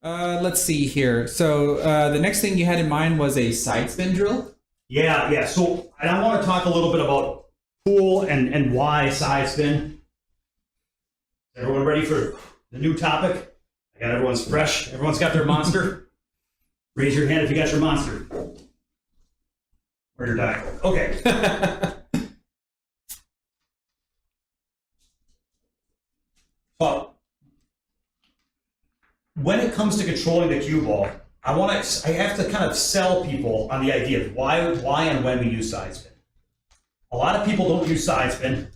Let's see here. So the next thing you had in mind was a side spin drill? Yeah. So and I want to talk a little bit about pool and why side spin. Is everyone ready for the new topic? I got everyone's fresh. Everyone's got their monster. Raise your hand if you got your monster. Or your diet. Okay. Well, when it comes to controlling the cue ball, I have to kind of sell people on the idea of why and when we use side spin. A lot of people don't use side spin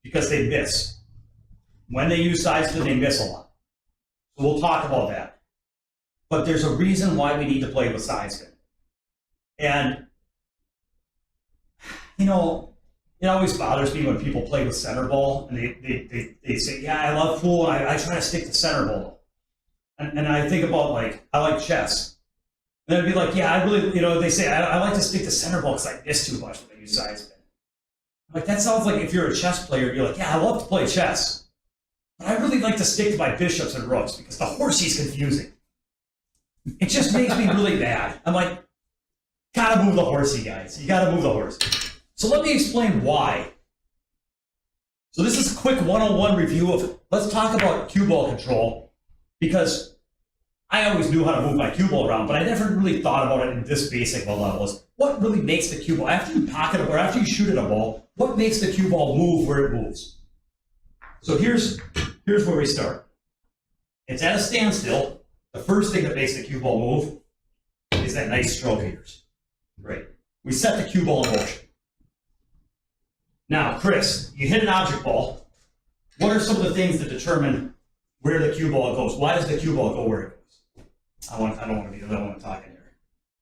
because they miss. When they use side spin, they miss a lot. So we'll talk about that. But there's a reason why we need to play with side spin. And, you know, it always bothers me when people play with center ball and they say, yeah, I love pool, and I try to stick to center ball. And I think about, like, I like chess. And I'd be like, yeah, I really, you know, they say, I like to stick to center ball because I miss too much when I use side spin. I'm like, that sounds like if you're a chess player, you're like, yeah, I love to play chess. But I really like to stick to my bishops and rooks because the horsey's confusing. It just makes me really mad. I'm like, gotta move the horsey, guys. You gotta move the horse. So let me explain why. So this is a quick 101 review of, let's talk about cue ball control. Because I always knew how to move my cue ball around, but I never really thought about it in this basic level. Is what really makes the cue ball, after you pocket it or after you shoot at a ball, what makes the cue ball move where it moves? So here's where we start. It's at a standstill. The first thing that makes the cue ball move is that nice stroke ears. Great. We set the cue ball in motion. Now, Chris, you hit an object ball. What are some of the things that determine where the cue ball goes? Why does the cue ball go where it goes? I don't want to be the one talking here.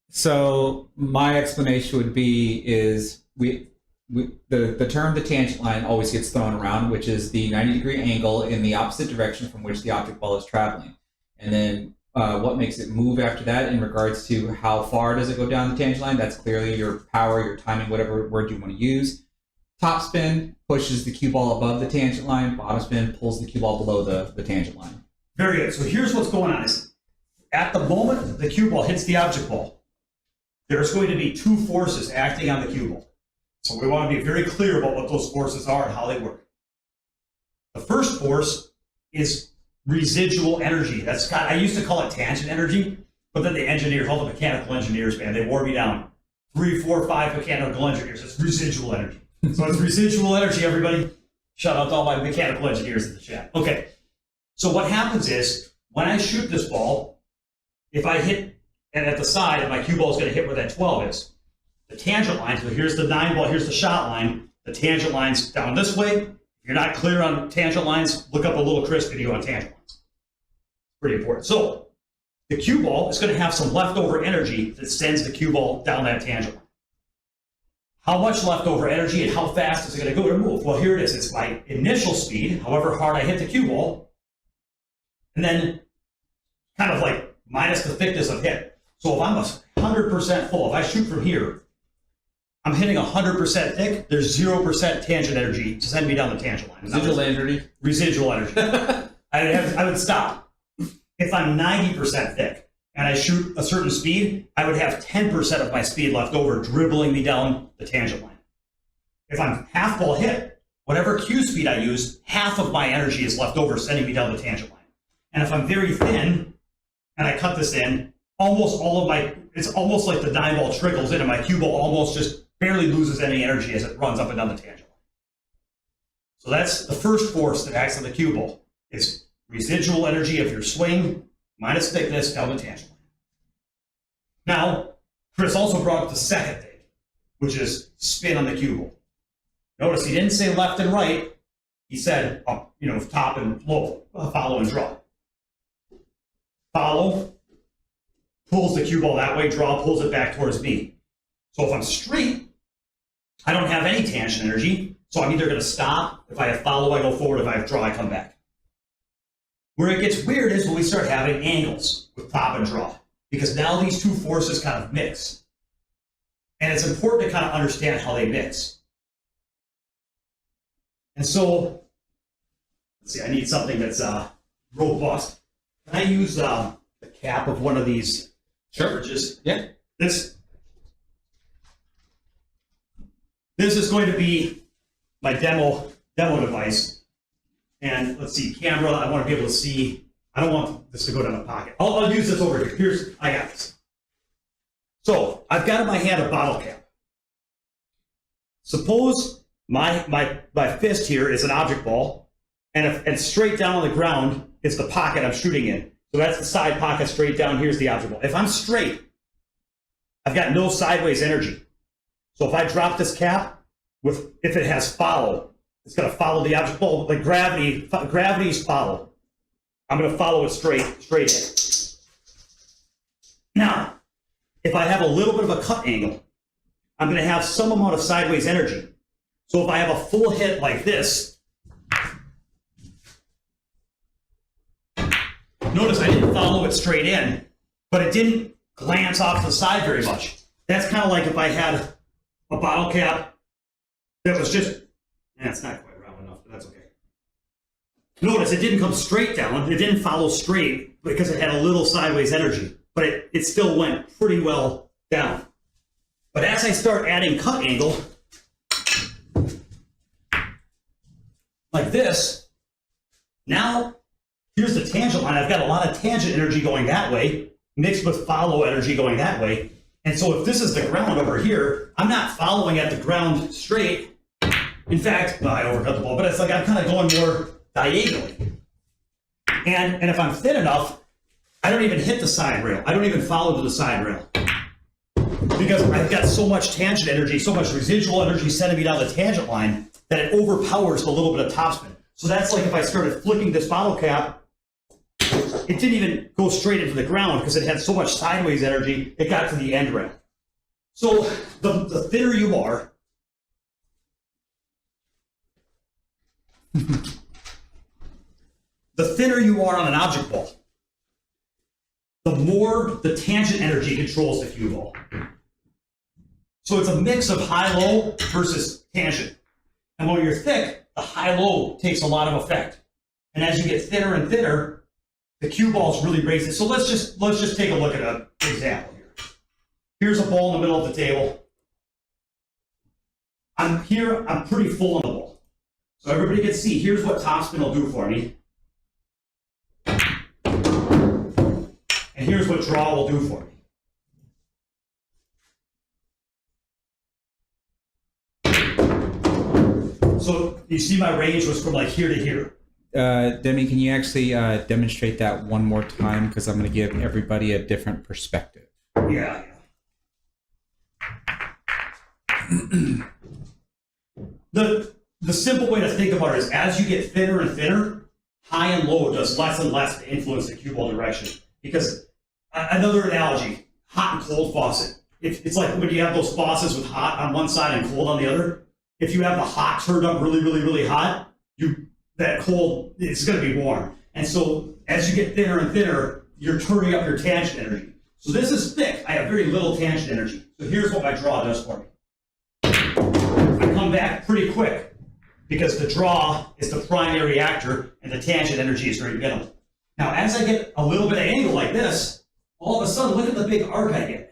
So my explanation would be is the term the tangent line always gets thrown around, which is the 90-degree angle in the opposite direction from which the object ball is traveling. And then what makes it move after that in regards to how far does it go down the tangent line? That's clearly your power, your timing, whatever word you want to use. Top spin pushes the cue ball above the tangent line. Bottom spin pulls the cue ball below the tangent line. Very good. So here's what's going on. Is at the moment the cue ball hits the object ball, there's going to be two forces acting on the cue ball. So we want to be very clear about what those forces are and how they work. The first force is residual energy. I used to call it tangent energy, but then the engineers, all the mechanical engineers, man, they wore me down. 3, 4, 5 mechanical engineers. It's residual energy. So it's residual energy, everybody. Shout out to all my mechanical engineers in the chat. Okay. So what happens is, when I shoot this ball, if I hit and at the side, and my cue ball is going to hit where that 12 is, the tangent line, so here's the 9 ball, here's the shot line, the tangent line's down this way. If you're not clear on tangent lines, look up a little Chris video on tangent lines. Pretty important. So the cue ball is going to have some leftover energy that sends the cue ball down that tangent line. How much leftover energy and how fast is it going to go to move? Well, here it is. It's my initial speed, however hard I hit the cue ball, and then kind of like minus the thickness of hit. So if I'm 100% full, if I shoot from here, I'm hitting 100% thick, there's 0% tangent energy to send me down the tangent line. Residual energy. Residual energy. I would stop. If I'm 90% thick, and I shoot a certain speed, I would have 10% of my speed left over dribbling me down the tangent line. If I'm half ball hit, whatever cue speed I use, half of my energy is left over sending me down the tangent line. And if I'm very thin, and I cut this in, almost all of it's almost like the 9 ball trickles in and my cue ball almost just barely loses any energy as it runs up and down the tangent line. So that's the first force that acts on the cue ball, is residual energy of your swing minus thickness down the tangent line. Now, Chris also brought up the second thing, which is spin on the cue ball. Notice he didn't say left and right. He said, top and low, follow and draw. Follow pulls the cue ball that way, draw pulls it back towards me. So if I'm straight, I don't have any tangent energy, so I'm either going to stop. If I have follow, I go forward. If I have draw, I come back. Where it gets weird is when we start having angles with top and draw, because now these two forces kind of mix. And it's important to kind of understand how they mix. And so, let's see, I need something that's robust. Can I use the cap of one of these beverages? Yeah. This is going to be my demo device. And let's see, camera, I want to be able to see. I don't want this to go down the pocket. I'll use this over here. I got this. So I've got in my hand a bottle cap. Suppose my fist here is an object ball, and straight down on the ground is the pocket I'm shooting in. So that's the side pocket straight down. Here's the object ball. If I'm straight, I've got no sideways energy. So if I drop this cap, if it has follow, it's going to follow the object ball. Like gravity's follow. I'm going to follow it straight in. Now, if I have a little bit of a cut angle, I'm going to have some amount of sideways energy. So if I have a full hit like this, notice I didn't follow it straight in, but it didn't glance off to the side very much. That's kind of like if I had a bottle cap that was just, it's not quite round enough, but that's okay. Notice it didn't come straight down. It didn't follow straight because it had a little sideways energy, but it still went pretty well down. But as I start adding cut angle, like this, now here's the tangent line. I've got a lot of tangent energy going that way, mixed with follow energy going that way. And so if this is the ground over here, I'm not following at the ground straight. In fact, I overcut the ball, but it's like I'm kind of going more diagonally. And if I'm thin enough, I don't even hit the side rail. I don't even follow to the side rail. Because I've got so much tangent energy, so much residual energy sending me down the tangent line that it overpowers the little bit of topspin. So that's like if I started flicking this bottle cap, it didn't even go straight into the ground because it had so much sideways energy, it got to the end rail. So the thinner you are, the thinner you are on an object ball, the more the tangent energy controls the cue ball. So it's a mix of high-low versus tangent. And when you're thick, the high-low takes a lot of effect. And as you get thinner and thinner, the cue ball's really racing. So let's just take a look at an example here. Here's a ball in the middle of the table. I'm pretty full on the ball. So everybody can see, here's what topspin will do for me. And here's what draw will do for me. So you see my range was from like here to here. Demi, can you actually demonstrate that one more time? Because I'm going to give everybody a different perspective. Yeah. The simple way to think about it is as you get thinner and thinner, high and low does less and less to influence the cue ball direction. Because another analogy, hot and cold faucet. It's like when you have those faucets with hot on one side and cold on the other. If you have the hot turned up really, really, really hot, that cold, it's going to be warm. And so as you get thinner and thinner, you're turning up your tangent energy. So this is thick. I have very little tangent energy. So here's what my draw does for me. I come back pretty quick because the draw is the primary actor and the tangent energy is very minimal. Now, as I get a little bit of angle like this, all of a sudden, look at the big arc I get.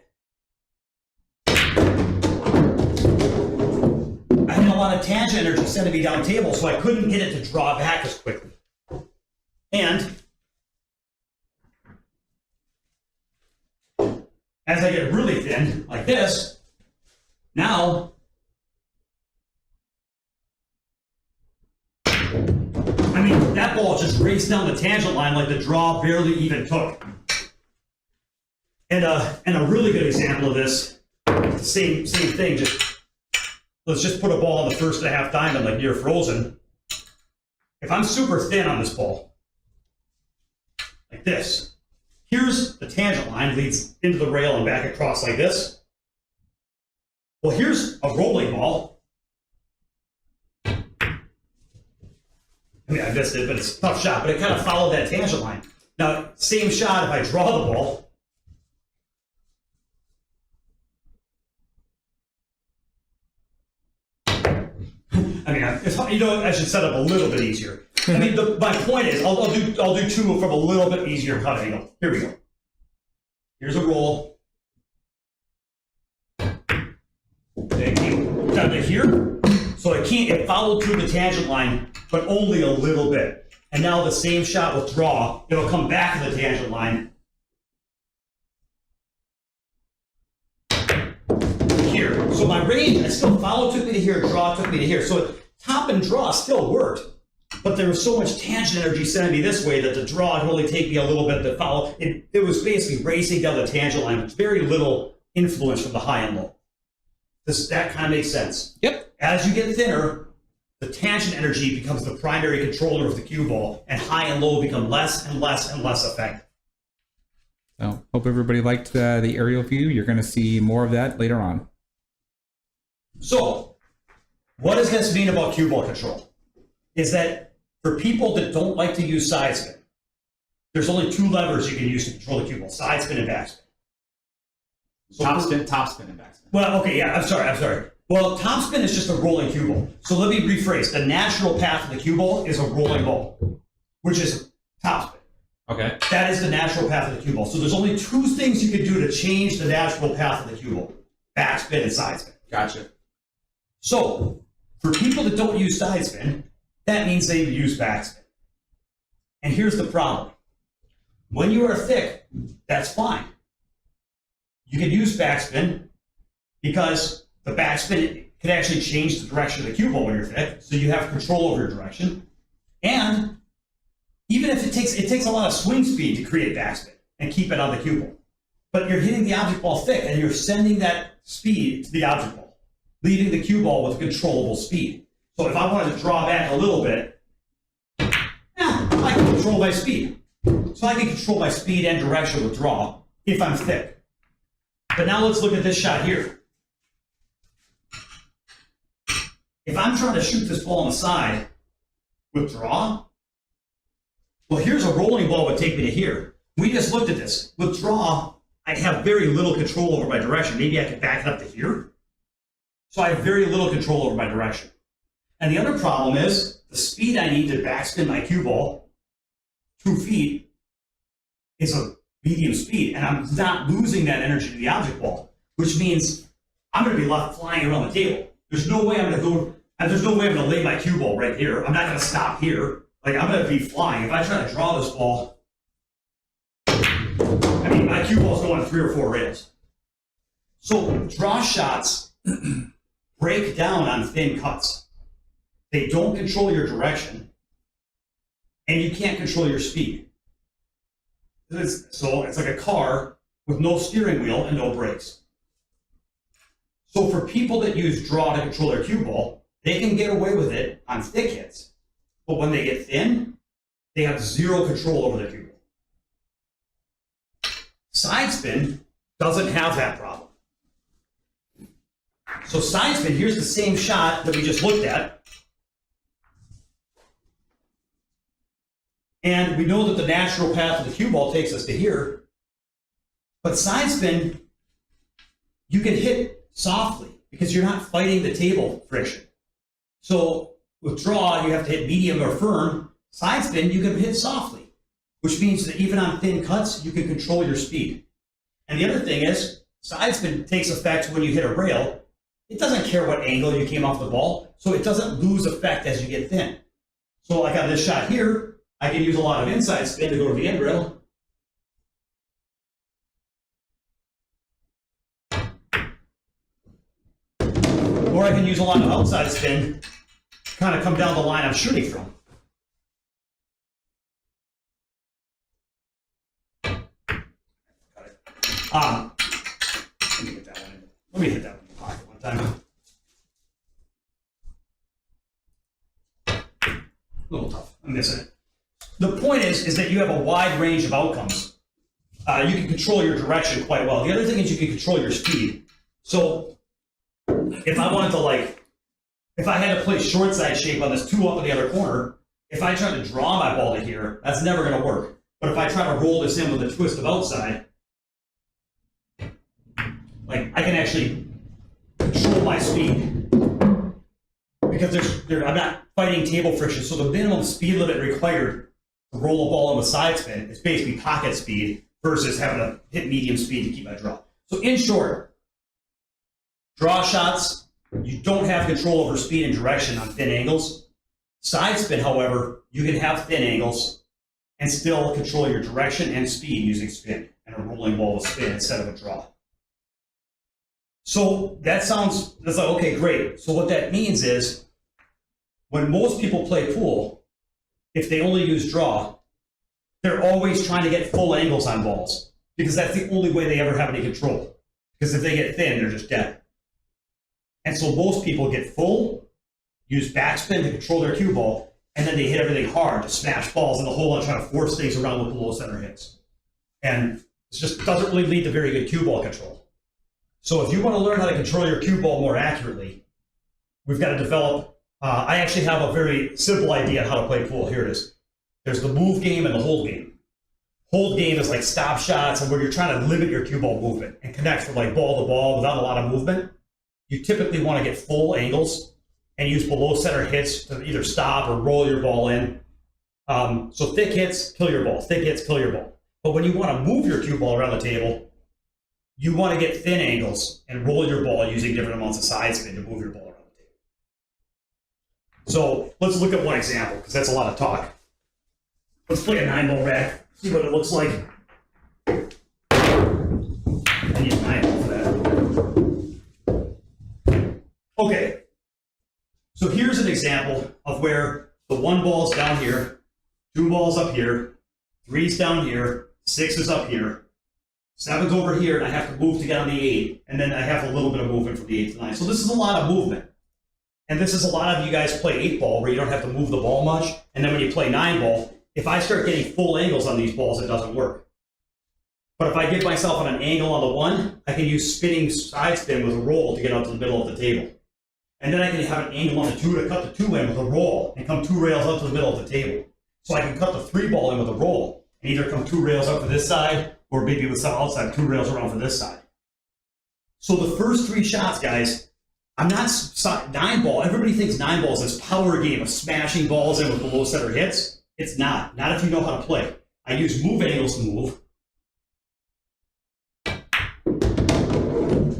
I had a lot of tangent energy sending me down table, so I couldn't get it to draw back as quickly. And as I get really thin, like this, now that ball just raced down the tangent line like the draw barely even took. And a really good example of this, same thing, let's just put a ball on the first and a half diamond like near frozen. If I'm super thin on this ball, like this, here's the tangent line leads into the rail and back across like this. Well, here's a rolling ball. I mean, I missed it, but it's a tough shot, but it kind of followed that tangent line. Now, same shot if I draw the ball. I mean, I should set up a little bit easier. I mean, my point is, I'll do two from a little bit easier cut angle. Here we go. Here's a roll. It came down to here. So it followed through the tangent line, but only a little bit. And now the same shot with draw, it'll come back to the tangent line. Here. So my range, I still follow took me to here, draw took me to here. So top and draw still worked, but there was so much tangent energy sending me this way that the draw would only take me a little bit to follow. It was basically racing down the tangent line with very little influence from the high and low. That kind of makes sense. Yep. As you get thinner, the tangent energy becomes the primary controller of the cue ball, and high and low become less and less and less effective. So hope everybody liked the aerial view. You're going to see more of that later on. So, what does this mean about cue ball control? Is that for people that don't like to use side spin, there's only two levers you can use to control the cue ball: side spin and backspin. So Top spin, and backspin. Well, okay, yeah, I'm sorry. Well, top spin is just a rolling cue ball. So let me rephrase. The natural path of the cue ball is a rolling ball, which is top spin. Okay. That is the natural path of the cue ball. So there's only two things you can do to change the natural path of the cue ball: backspin and side spin. Gotcha. So for people that don't use side spin, that means they use backspin. And here's the problem. When you are thick, that's fine. You can use backspin because the backspin can actually change the direction of the cue ball when you're thick, so you have control over your direction. And even if it takes a lot of swing speed to create backspin and keep it on the cue ball. But you're hitting the object ball thick and you're sending that speed to the object ball, leaving the cue ball with controllable speed. So if I wanted to draw back a little bit, I can control my speed. So I can control my speed and direction with draw if I'm thick. But now let's look at this shot here. If I'm trying to shoot this ball on the side with draw, well, here's a rolling ball would take me to here. We just looked at this. With draw, I have very little control over my direction. Maybe I could back it up to here. So I have very little control over my direction. And the other problem is the speed I need to backspin my cue ball 2 feet is a medium speed, and I'm not losing that energy to the object ball, which means I'm going to be left flying around the table. There's no way I'm going to go, and there's no way I'm going to lay my cue ball right here. I'm not going to stop here. Like, I'm going to be flying. If I try to draw this ball, I mean, my cue ball's going 3 or 4 rails. So draw shots break down on thin cuts. They don't control your direction, and you can't control your speed. So it's like a car with no steering wheel and no brakes. So for people that use draw to control their cue ball, they can get away with it on thick hits. But when they get thin, they have zero control over their cue ball. Side spin doesn't have that problem. So side spin, here's the same shot that we just looked at. And we know that the natural path of the cue ball takes us to here. But side spin, you can hit softly because you're not fighting the table friction. So with draw, you have to hit medium or firm. Side spin, you can hit softly, which means that even on thin cuts, you can control your speed. And the other thing is, side spin takes effect when you hit a rail. It doesn't care what angle you came off the ball, so it doesn't lose effect as you get thin. So like on this shot here, I can use a lot of inside spin to go to the end rail. Or I can use a lot of outside spin to kind of come down the line I'm shooting from. Let me get that one in. Let me hit that one in the pocket one time. A little tough. I'm missing it. The point is that you have a wide range of outcomes. You can control your direction quite well. The other thing is you can control your speed. So if I wanted to if I had to play short side shape on this 2 up in the other corner, if I tried to draw my ball to here, that's never going to work. But if I try to roll this in with a twist of outside, I can actually control my speed. Because I'm not fighting table friction, so the minimum speed limit required to roll a ball in with side spin is basically pocket speed versus having to hit medium speed to keep my draw. So in short, draw shots, you don't have control over speed and direction on thin angles. Side spin, however, you can have thin angles and still control your direction and speed using spin and a rolling ball with spin instead of a draw. So that's like, okay, great. So what that means is when most people play pool, if they only use draw, they're always trying to get full angles on balls because that's the only way they ever have any control. Because if they get thin, they're just dead. And so most people get full, use backspin to control their cue ball, and then they hit everything hard to smash balls in the hole and try to force things around with below center hits. And it just doesn't really lead to very good cue ball control. So if you want to learn how to control your cue ball more accurately, we've got to develop, I actually have a very simple idea on how to play pool. Here it is. There's the move game and the hold game. Hold game is like stop shots and where you're trying to limit your cue ball movement and connect from like ball to ball without a lot of movement. You typically want to get full angles and use below center hits to either stop or roll your ball in. So thick hits, kill your ball. Thick hits, kill your ball. But when you want to move your cue ball around the table, you want to get thin angles and roll your ball using different amounts of side spin to move your ball around the table. So let's look at one example because that's a lot of talk. Let's play a 9-ball rack, see what it looks like. I need a 9-ball for that. Okay, so here's an example of where the 1 ball's down here, 2 balls up here, 3's down here, 6 is up here, 7's over here, and I have to move to get on the 8, and then I have a little bit of movement from the 8 to 9. So this is a lot of movement. And this is a lot of you guys play 8-ball where you don't have to move the ball much, and then when you play 9-ball, if I start getting full angles on these balls, it doesn't work. But if I give myself an angle on the 1, I can use spinning side spin with a roll to get up to the middle of the table. And then I can have an angle on the 2 to cut the 2 in with a roll and come 2 rails up to the middle of the table. So I can cut the 3 ball in with a roll and either come 2 rails up to this side or maybe with some outside 2 rails around for this side. So the first 3 shots, guys, I'm not 9-ball. Everybody thinks 9-ball is this power game of smashing balls in with below center hits. It's not if you know how to play. I use move angles to move.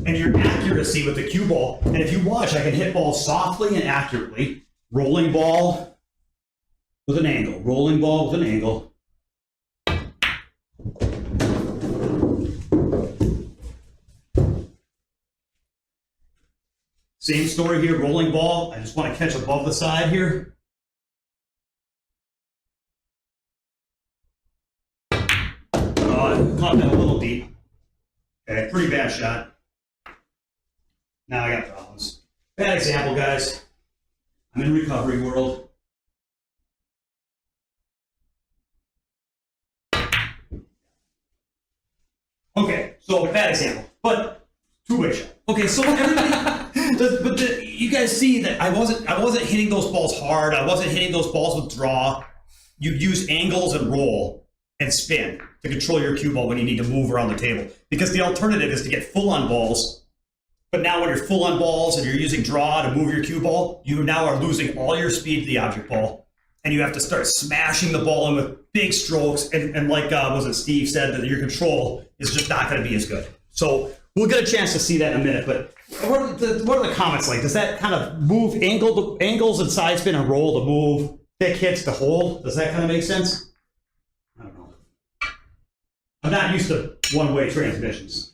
And your accuracy with the cue ball, and if you watch, I can hit balls softly and accurately. Rolling ball with an angle, rolling ball with an angle. Same story here, rolling ball. I just want to catch above the side here. Caught that a little deep. Okay, pretty bad shot. Now I got problems. Bad example, guys. I'm in recovery world. Okay, so bad example, but 2-way shot. Okay, so everybody, you guys see that I wasn't hitting those balls hard. I wasn't hitting those balls with draw. You use angles and roll and spin to control your cue ball when you need to move around the table. Because the alternative is to get full on balls, but now when you're full on balls and you're using draw to move your cue ball, you now are losing all your speed to the object ball, and you have to start smashing the ball in with big strokes, and like was it Steve said, that your control is just not going to be as good. So we'll get a chance to see that in a minute, but what are the comments like? Does that kind of move angles and side spin and roll to move, thick hits to hold? Does that kind of make sense? I don't know. I'm not used to one-way transmissions.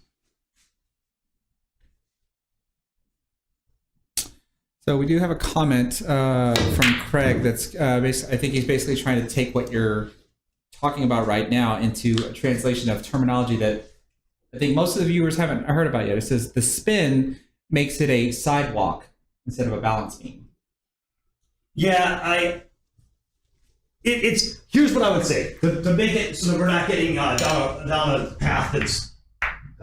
So we do have a comment from Craig that's I think he's basically trying to take what you're talking about right now into a translation of terminology that I think most of the viewers haven't heard about yet. It says the spin makes it a sidewalk instead of a balance beam. Yeah, here's what I would say to make it so that we're not getting down a path that's,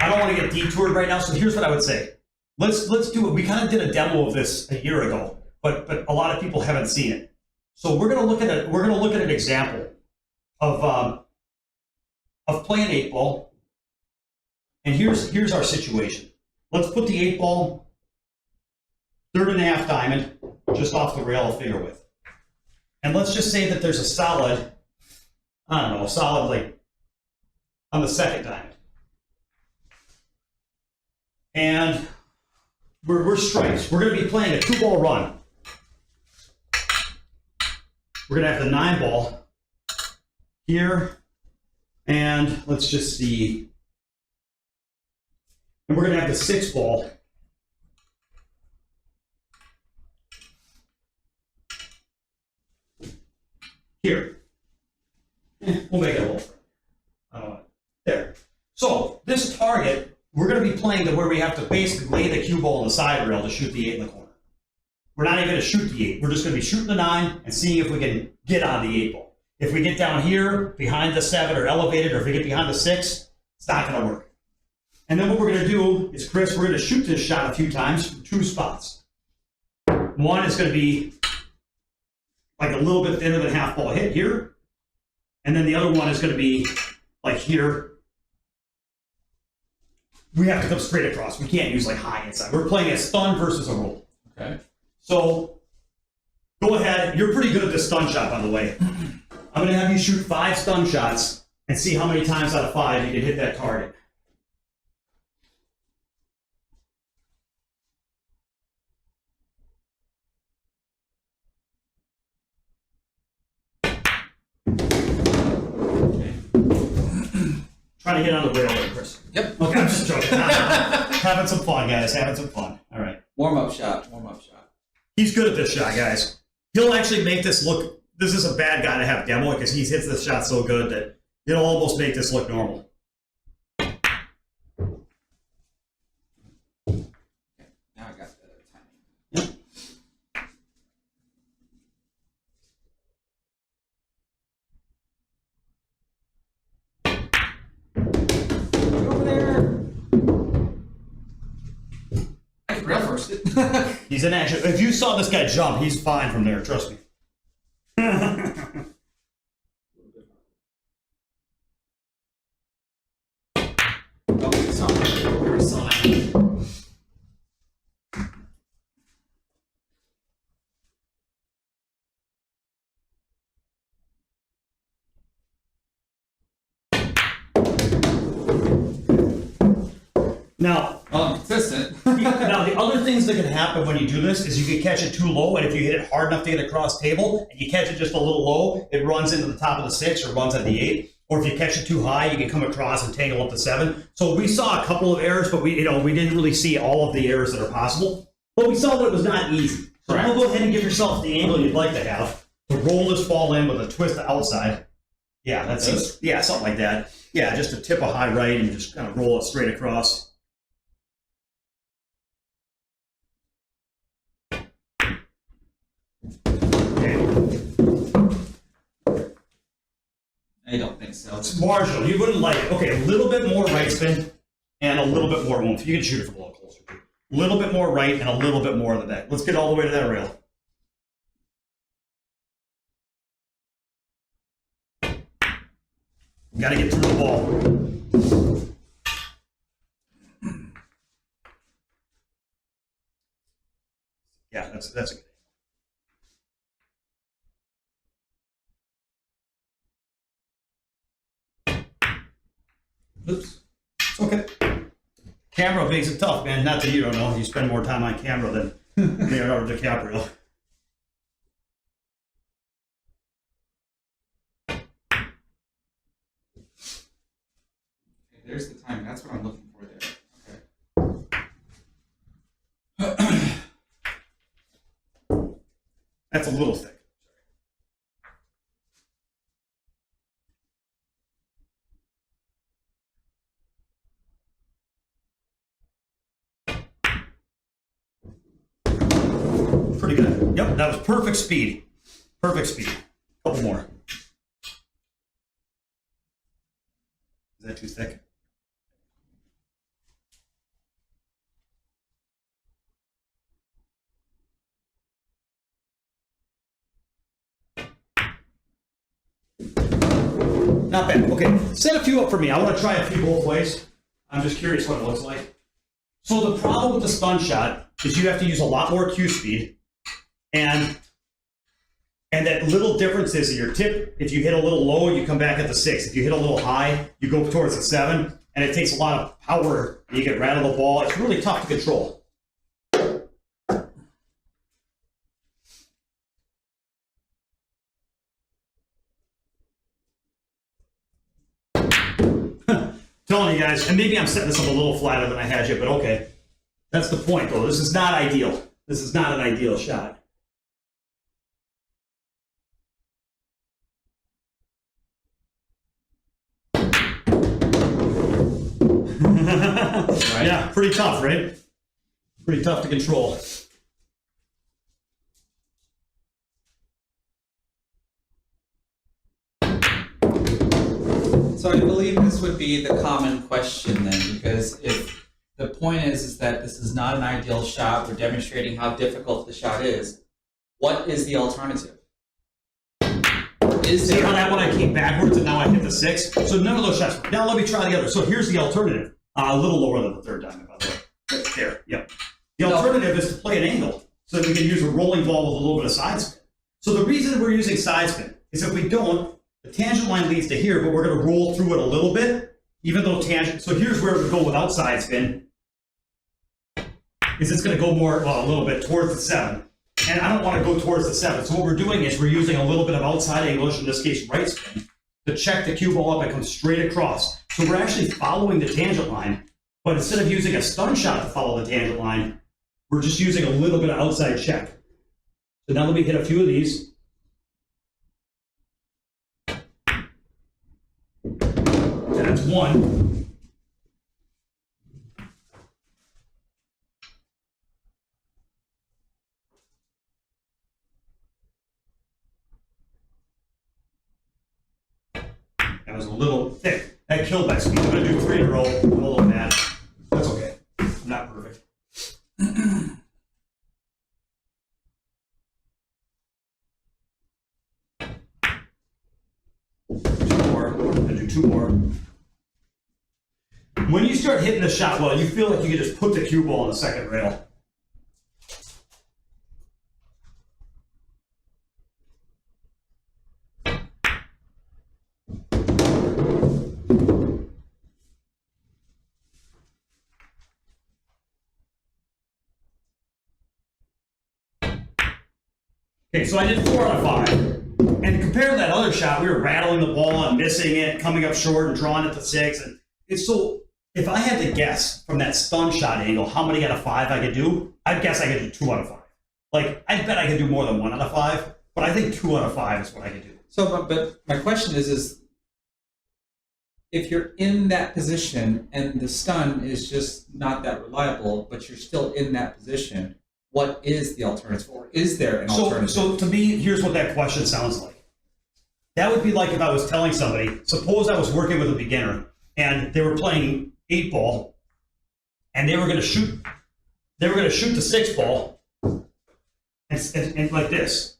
I don't want to get detoured right now. So here's what I would say. Let's do it. We kind of did a demo of this a year ago, but a lot of people haven't seen it. So we're gonna look at an example of playing 8-ball. And here's our situation. Let's put the 8-ball 3.5 diamond just off the rail of finger width. And let's just say that there's a solid, I don't know, like on the second diamond. And we're stripes. We're going to be playing a 2-ball run. We're going to have the 9-ball here, and let's just see. And we're going to have the 6-ball here. We'll make it a little further. I don't know. There. So this target, we're going to be playing to where we have to basically lay the cue ball on the side rail to shoot the 8 in the corner. We're not even going to shoot the 8. We're just going to be shooting the 9 and seeing if we can get on the 8 ball. If we get down here behind the 7 or elevated, or if we get behind the 6, it's not going to work. And then what we're going to do is, Chris, we're going to shoot this shot a few times from 2 spots. One is going to be like a little bit thinner than half ball hit here. And then the other one is going to be like here. We have to come straight across. We can't use like high inside. We're playing a stun versus a roll. Okay. So go ahead. You're pretty good at this stun shot, by the way. I'm going to have you shoot 5 stun shots and see how many times out of 5 you can hit that target. Trying to get on the rail there, Chris. Yep. Okay, I'm just joking. Having some fun, guys. Having some fun. All right. Warm-up shot. Warm-up shot. He's good at this shot, guys. He'll actually make this look. This is a bad guy to have demo because he hits this shot so good that it'll almost make this look normal. Okay. Now I got the timing. Yep. Over there. I can rail first it. He's in action. If you saw this guy jump, he's fine from there. Trust me. Oh, sorry. Now, Well, I'm consistent. now, the other things that can happen when you do this is you can catch it too low, and if you hit it hard enough to get across table, and you catch it just a little low, it runs into the top of the 6 or runs at the 8. Or if you catch it too high, you can come across and tangle up the 7. So we saw a couple of errors, but we didn't really see all of the errors that are possible. But we saw that it was not easy. So Correct. now go ahead and give yourself the angle you'd like to have to roll this ball in with a twist to outside. Yeah, that's This? yeah, something like that. Yeah, just a tip of high right and just kind of roll it straight across. I don't think so. It's marginal. You wouldn't like it. Okay, a little bit more right spin and a little bit more oomph. You can shoot it from a little closer. A little bit more right and a little bit more in the back. Let's get all the way to that rail. Got to get through the ball. Yeah, that's a good. Oops. Okay. Camera makes it tough, man. Not that you don't know. You spend more time on camera than Leonardo DiCaprio. Okay, there's the timing. That's what I'm looking for there. Okay. That's a little thick. Pretty good. Yep, that was perfect speed. Perfect speed. Couple more. Is that too thick? Not bad. Okay, set a few up for me. I want to try a few both ways. I'm just curious what it looks like. So the problem with the stun shot is you have to use a lot more cue speed. And And that little difference is your tip, if you hit a little low, you come back at the 6. If you hit a little high, you go towards the 7. And it takes a lot of power, and you get rattle the ball. It's really tough to control. Telling you guys, and maybe I'm setting this up a little flatter than I had you, but okay. That's the point, though. This is not ideal. This is not an ideal shot. Right. Yeah, pretty tough, right? Pretty tough to control. So I believe this would be the common question then, because if the point is that this is not an ideal shot, we're demonstrating how difficult the shot is, what is the alternative? See how that one I came backwards and now I hit the 6? So none of those shots. Now let me try the other. So here's the alternative. A little lower than the third diamond, by the way. Right there. Yep. The alternative is to play an angle so that we can use a rolling ball with a little bit of side spin. So the reason we're using side spin is if we don't, the tangent line leads to here, but we're going to roll through it a little bit, even though tangent. So here's where we go without side spin. Is it's going to go more, well, a little bit towards the 7. And I don't want to go towards the 7. So what we're doing is we're using a little bit of outside English, in this case right spin, to check the cue ball up and come straight across. So we're actually following the tangent line, but instead of using a stun shot to follow the tangent line, we're just using a little bit of outside check. So now let me hit a few of these. That's one. That was a little thick. That killed my speed. I'm going to do 3 in a row. I'm a little mad. That's okay. I'm not perfect. Two more. I'm going to do 2 more. When you start hitting the shot well, you feel like you can just put the cue ball on the second rail. Okay, so I did 4 out of 5. And compared to that other shot, we were rattling the ball and missing it, coming up short and drawing it to 6. And it's so, if I had to guess from that stun shot angle how many out of 5 I could do, I'd guess I could do 2 out of 5. Like, I bet I could do more than 1 out of 5, but I think 2 out of 5 is what I could do. So, but my question is if you're in that position and the stun is just not that reliable, but you're still in that position, what is the alternative, or is there an alternative? So to me, here's what that question sounds like. That would be like if I was telling somebody, suppose I was working with a beginner and they were playing 8-ball and they were going to shoot the 6-ball and like this,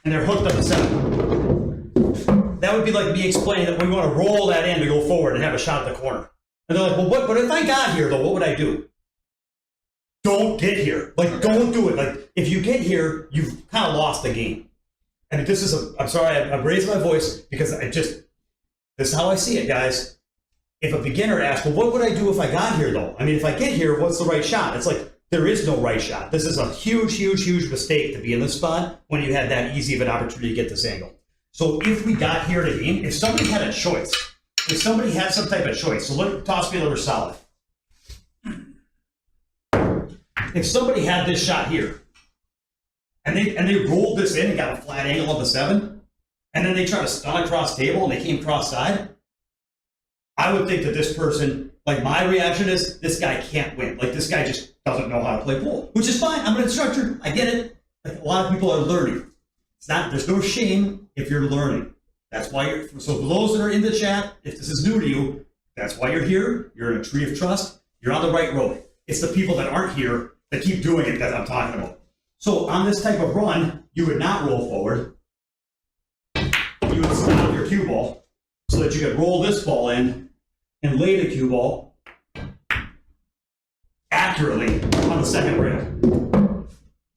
and they're hooked on the 7. That would be like me explaining that we want to roll that in to go forward and have a shot at the corner. And they're like, well, but if I got here though, what would I do? Don't get here. Like, don't do it. Like, if you get here, you've kind of lost the game. And this is I'm sorry, I'm raising my voice because this is how I see it, guys. If a beginner asks, well, what would I do if I got here, though? I mean, if I get here, what's the right shot? It's like, there is no right shot. This is a huge, huge, huge mistake to be in this spot when you had that easy of an opportunity to get this angle. So if we got here to game, if somebody had a choice, if somebody had some type of choice, so toss me a little solid. If somebody had this shot here, and they rolled this in and got a flat angle of the 7, and then they tried to stun across table and they came cross-side, I would think that this person, like my reaction is, this guy can't win. Like this guy just doesn't know how to play pool, which is fine. I'm an instructor. I get it. Like a lot of people are learning. There's no shame if you're learning. That's why so for those that are in the chat, if this is new to you, that's why you're here. You're in a tree of trust. You're on the right road. It's the people that aren't here that keep doing it that I'm talking about. So on this type of run, you would not roll forward. You would stop your cue ball so that you could roll this ball in and lay the cue ball accurately on the second rail.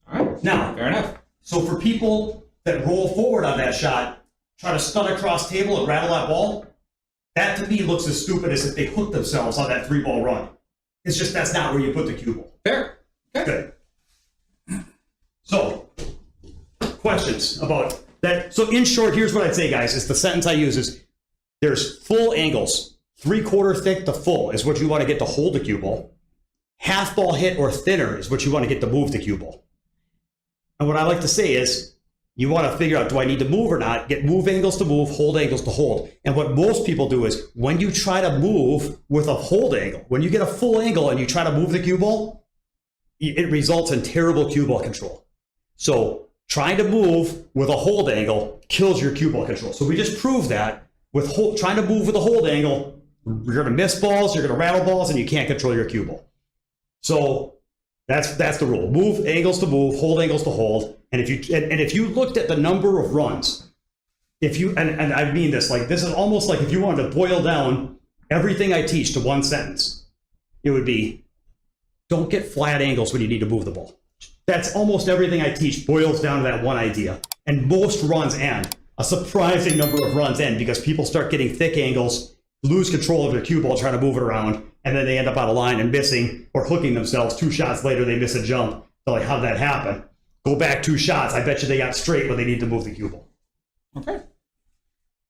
All right. Now, fair enough. So for people that roll forward on that shot, try to stun across table and rattle that ball, that to me looks as stupid as if they hooked themselves on that 3-ball run. It's just that's not where you put the cue ball. Fair. Okay. Good. So, questions about that? So in short, here's what I'd say, guys, is the sentence I use is there's full angles. 3/4 thick to full is what you want to get to hold the cue ball. Half ball hit or thinner is what you want to get to move the cue ball. And what I like to say is, you want to figure out, do I need to move or not? Get move angles to move, hold angles to hold. And what most people do is, when you try to move with a hold angle, when you get a full angle and you try to move the cue ball, it results in terrible cue ball control. So trying to move with a hold angle kills your cue ball control. So we just proved that with trying to move with a hold angle, you're going to miss balls, you're going to rattle balls, and you can't control your cue ball. So that's the rule. Move angles to move, hold angles to hold. And if you looked at the number of runs, and I mean this, like this is almost like if you wanted to boil down everything I teach to one sentence, it would be, don't get flat angles when you need to move the ball. That's almost everything I teach boils down to that one idea. And most runs end. A surprising number of runs end because people start getting thick angles, lose control of their cue ball trying to move it around, and then they end up out of line and missing or hooking themselves. 2 shots later, they miss a jump. They're like, how'd that happen? Go back 2 shots. I bet you they got straight when they need to move the cue ball. Okay.